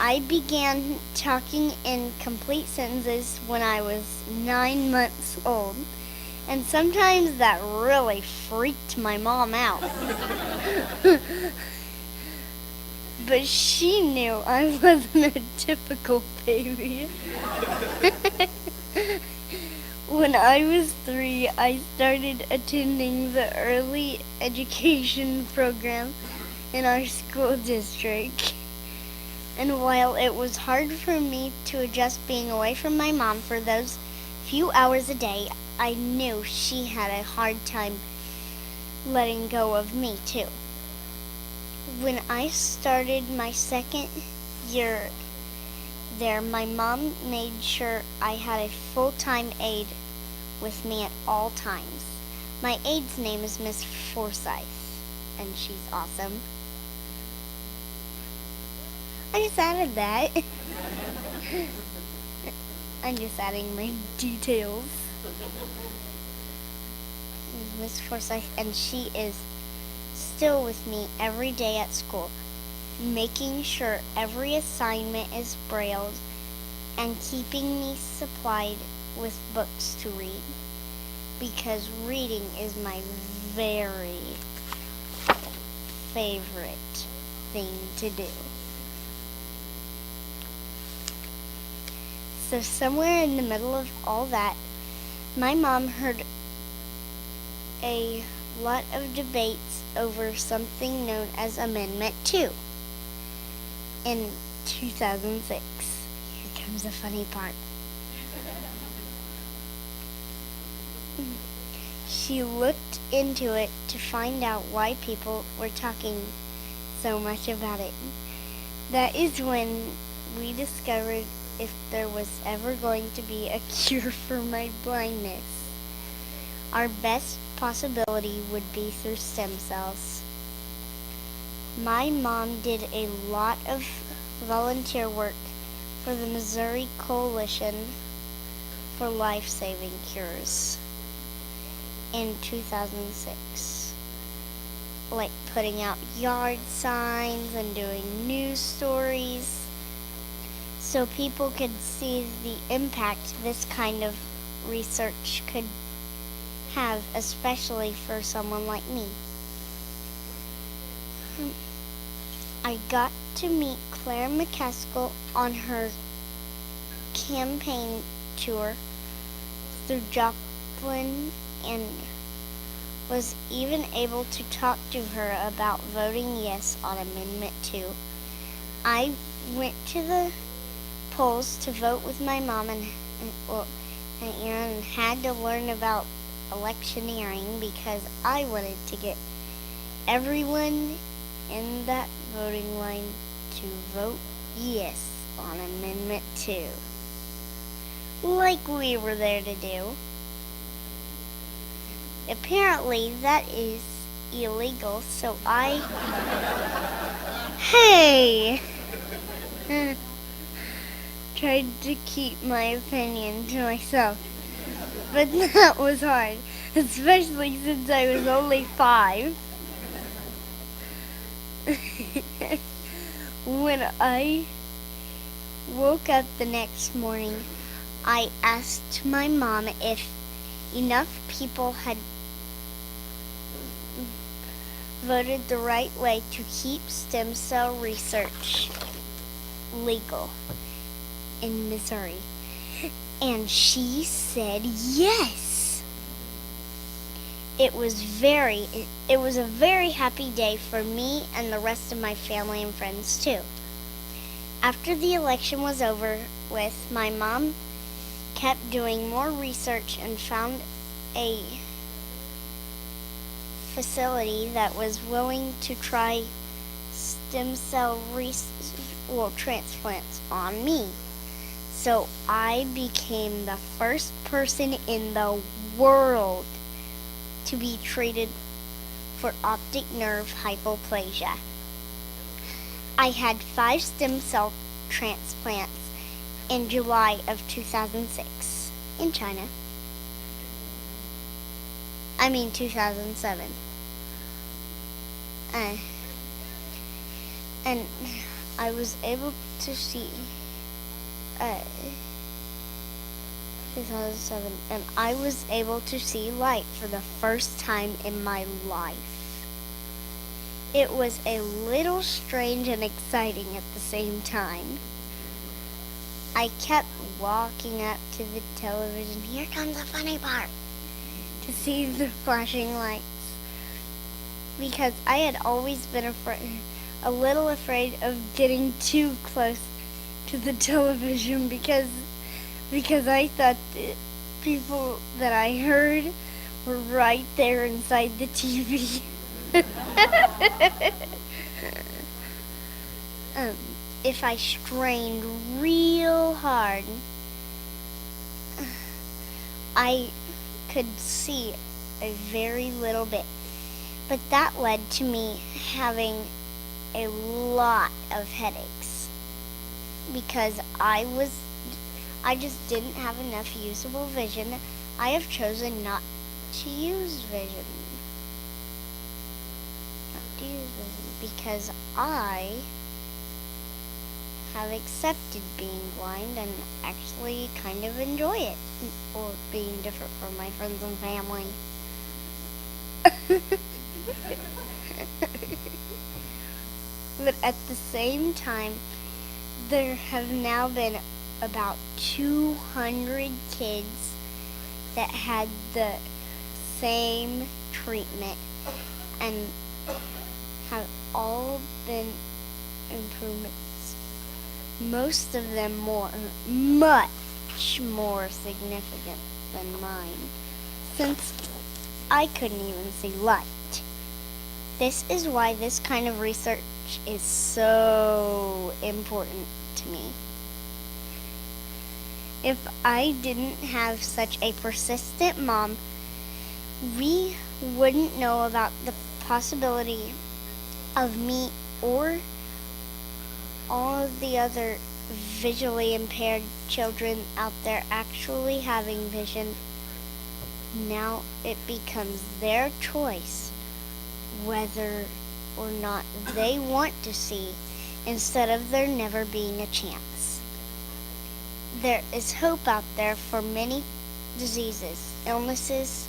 I began talking in complete sentences when I was 9 months old, and sometimes that really freaked my mom out. But she knew I wasn't a typical baby. When I was 3, I started attending the early education program in our school district. And while it was hard for me to adjust being away from my mom for those few hours a day, I knew she had a hard time letting go of me too. When I started my second year there, my mom made sure I had a full-time aide with me at all times. My aide's name is Miss Forsyth, and she's awesome. I just added that. I'm just adding my details. Miss Forsyth, and she is still with me every day at school, making sure every assignment is brailled and keeping me supplied with books to read, because reading is my very favorite thing to do. So somewhere in the middle of all that, my mom heard a lot of debates over something known as Amendment 2 in 2006. Here comes the funny part. She looked into it to find out why people were talking so much about it. That is when we discovered if there was ever going to be a cure for my blindness. Our best possibility would be through stem cells. My mom did a lot of volunteer work for the Missouri Coalition for Life-Saving Cures in 2006, like putting out yard signs and doing news stories so people could see the impact this kind of research could have, especially for someone like me. I got to meet Claire McCaskill on her campaign tour through Joplin and was even able to talk to her about voting yes on Amendment 2. I went to the polls to vote with my mom and had to learn about electioneering because I wanted to get everyone in that voting line to vote yes on Amendment 2, like we were there to do. Apparently that is illegal, so hey! Tried to keep my opinion to myself, but that was hard, especially since I was only 5. When I woke up the next morning, I asked my mom if enough people had voted the right way to keep stem cell research legal in Missouri, and she said yes. It was a very happy day for me and the rest of my family and friends too. After the election was over with, my mom kept doing more research and found a facility that was willing to try stem cell transplants on me. So I became the first person in the world to be treated for optic nerve hypoplasia. I had 5 stem cell transplants in July of 2006 in China. 2007. And I was able to see uh, 2007, and I was able to see light for the first time in my life. It was a little strange and exciting at the same time. I kept walking up to the television, here comes the funny part, to see the flashing lights, because I had always been a little afraid of getting too close to the television because I thought the people that I heard were right there inside the TV. If I strained real hard, I could see a very little bit. But that led to me having a lot of headaches because I just didn't have enough usable vision. I have chosen not to use vision. Because I have accepted being blind and actually kind of enjoy it, or being different from my friends and family. But at the same time, there have now been about 200 kids that had the same treatment and have all been improvements. Most of them much more significant than mine, since I couldn't even see light. This is why this kind of research is so important to me. If I didn't have such a persistent mom, we wouldn't know about the possibility of me or all of the other visually impaired children out there actually having vision. Now it becomes their choice whether or not they want to see, instead of there never being a chance. There is hope out there for many diseases, illnesses,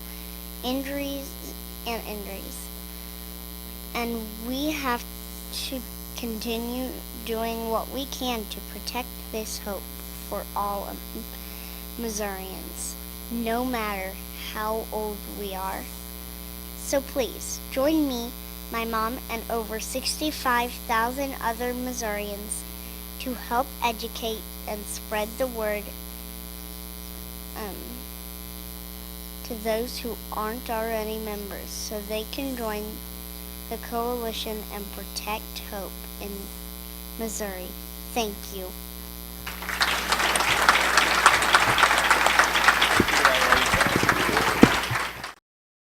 injuries. And we have to continue doing what we can to protect this hope for all Missourians, no matter how old we are. So please, join me, my mom, and over 65,000 other Missourians to help educate and spread the word to those who aren't already members, so they can join the coalition and protect hope in Missouri. Thank you.